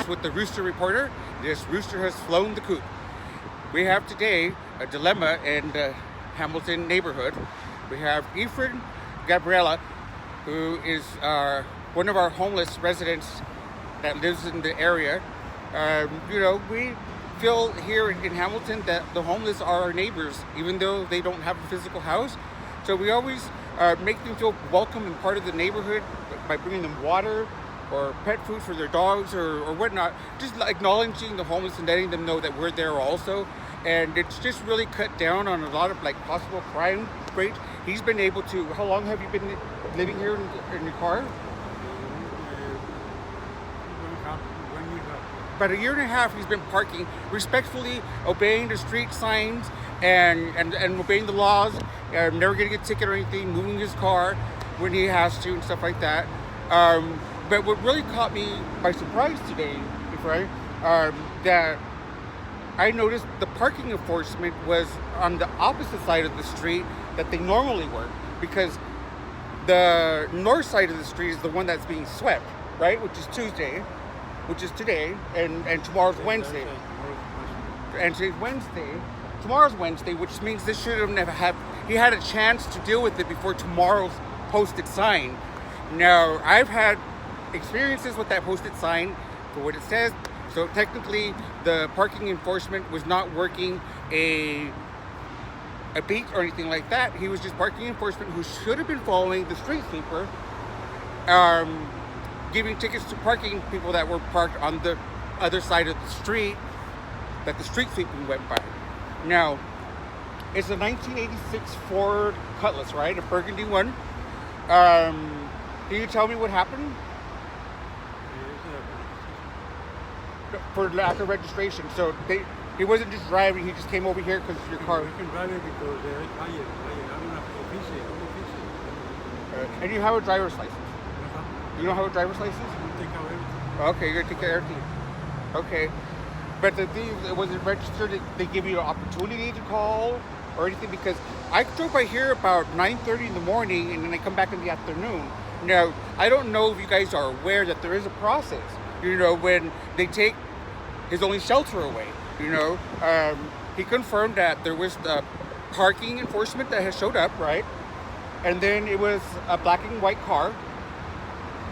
as with the Rooster Reporter, this rooster has flown the coop. We have today a dilemma in the Hamilton neighborhood. We have Efren Gabriela, who is one of our homeless residents that lives in the area. We feel here in Hamilton that the homeless are our neighbors, even though they don't have a physical house. So we always make them feel welcome and part of the neighborhood by bringing them water or pet food for their dogs or whatnot. Just acknowledging the homeless and letting them know that we're there also. And it's just really cut down on a lot of possible crime rates. He's been able to. How long have you been living here in your car? About a year and a half. He's been parking respectfully, obeying the street signs and obeying the laws. Never getting a ticket or anything. Moving his car when he has to and stuff like that. But what really caught me by surprise today, right, that I noticed the parking enforcement was on the opposite side of the street that they normally were, because the north side of the street is the one that's being swept, right, which is Tuesday, which is today, and tomorrow's Wednesday. And today's Wednesday. Tomorrow's Wednesday, which means this should have never had. He had a chance to deal with it before tomorrow's posted sign. Now, I've had experiences with that posted sign for what it says. So technically, the parking enforcement was not working a beat or anything like that. He was just parking enforcement who should have been following the street sweeper, giving tickets to parking people that were parked on the other side of the street that the street sweeping went by. Now, it's a 1986 Ford Cutlass, right? A burgundy one. Can you tell me what happened? For lack of registration. So he wasn't just driving, he just came over here because your car. You can drive it because and you have a driver's license? You don't have a driver's license? Okay, you're going to take care of everything. Okay. But the thing, was it registered? Did they give you an opportunity to call or anything? Because I drove by here about 9:30 in the morning and then I come back in the afternoon. Now, I don't know if you guys are aware that there is a process. When they take his only shelter away, he confirmed that there was the parking enforcement that has showed up, right? And then it was a black and white car.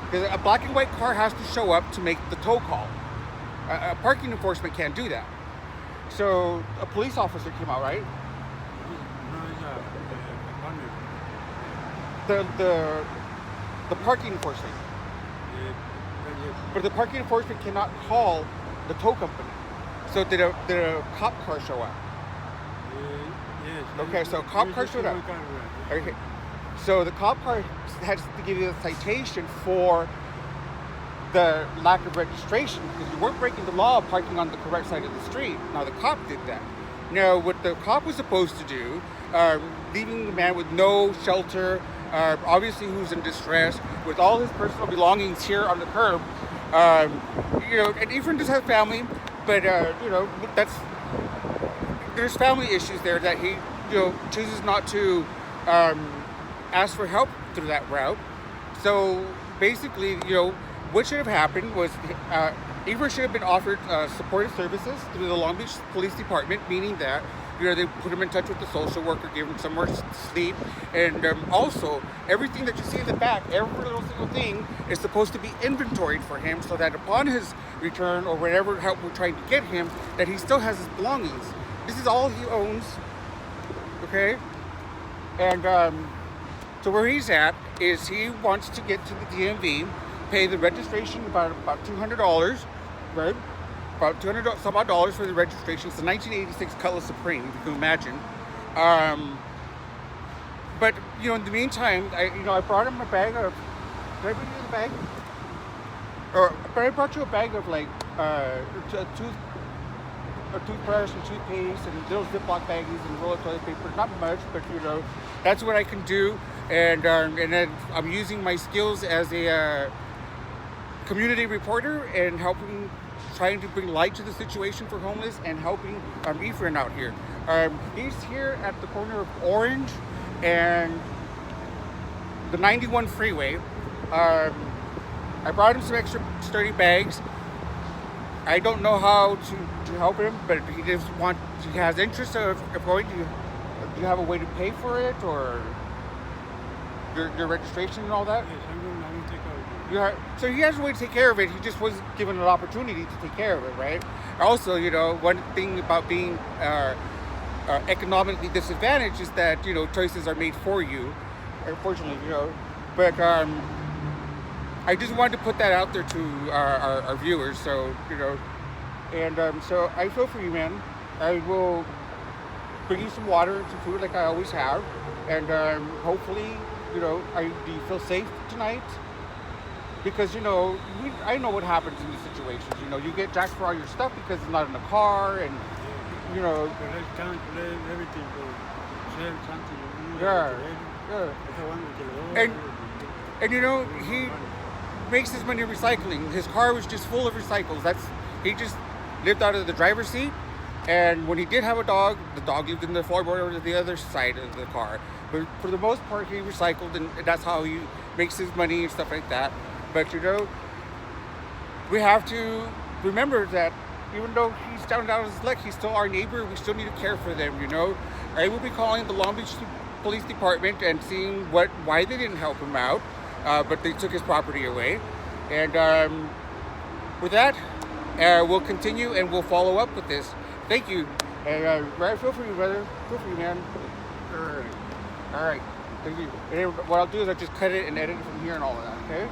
Because a black and white car has to show up to make the tow call. A parking enforcement can't do that. So a police officer came out, right? The parking enforcement. But the parking enforcement cannot call the tow company. So did a cop car show up? Yes. Okay, so a cop car showed up. Okay. So the cop car has to give you a citation for the lack of registration because you weren't breaking the law of parking on the correct side of the street. Now the cop did that. Now what the cop was supposed to do, leaving the man with no shelter, obviously who's in distress, with all his personal belongings here on the curb. And Efren does have family, but there's family issues there that he chooses not to ask for help through that route. So basically, what should have happened was Efren should have been offered supportive services through the Long Beach Police Department, meaning that they put him in touch with the social worker, give him somewhere to sleep, and also everything that you see in the back, every little single thing is supposed to be inventoried for him, so that upon his return or whatever help we're trying to get him, that he still has his belongings. This is all he owns, okay? And so where he's at is he wants to get to the DMV, pay the registration about $200, right? About $200 some odd dollars for the registration. It's a 1986 Cutlass Supreme, if you can imagine. But in the meantime, I brought him a bag of. Did I bring you the bag? But I brought you a bag of a toothbrush and toothpaste and little Ziploc baggies and roll of toilet paper. Not much, but that's what I can do. And then I'm using my skills as a community reporter and trying to bring light to the situation for homeless and helping Efren out here. He's here at the corner of Orange and the 91 freeway. I brought him some extra sturdy bags. I don't know how to help him, but he has interest of going. Do you have a way to pay for it, or your registration and all that? Yes, I'm going to take care of it. So he has a way to take care of it. He just wasn't given an opportunity to take care of it, right? Also, one thing about being economically disadvantaged is that choices are made for you, unfortunately, But I just wanted to put that out there to our viewers, so and so I feel for you, man. I will bring you some water and some food like I always have, and hopefully, do you feel safe tonight? Because I know what happens in these situations. You get jacked for all your stuff because it's not in the car, and Collect count, collect everything, sell something. Yeah, yeah. And he makes his money recycling. His car was just full of recycles. He just lived out of the driver's seat, and when he did have a dog, the dog lived in the floorboard or the other side of the car. But for the most part, he recycled, and that's how he makes his money and stuff like that. But we have to remember that even though he's down on his luck, he's still our neighbor. We still need to care for them. I will be calling the Long Beach Police Department and seeing why they didn't help him out, but they took his property away. And with that, we'll continue and we'll follow up with this. Thank you. And I feel for you, brother. Feel for you, man. All right. Thank you. And then what I'll do is I'll just cut it and edit it from here and all of that. Okay.